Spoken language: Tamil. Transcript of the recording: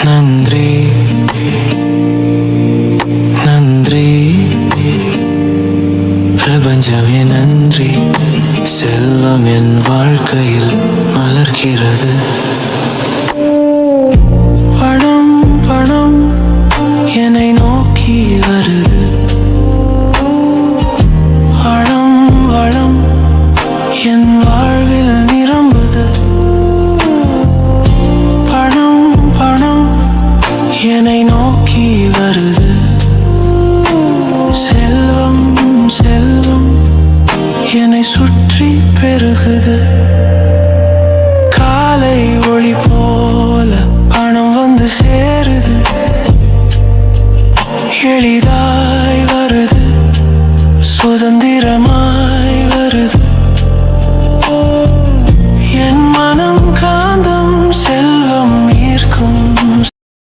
நன்றி நன்றி பிரபஞ்சமே நன்றி. செல்வம் என் வாழ்க்கையில் மலர்கிறது. பணம் பணம் என்னை நோக்கி வருது. வளம் வளம் என் வாழ்வில் நிரம்புது. பணம் பணம் என்னை நோக்கி வருது. செல்வம் செல்வம் என்னை சுற்றி பெருகுது. காலை ஒளி போல பணம் வந்து சேருது. எளிதாய் வருது சுதந்திரமாய்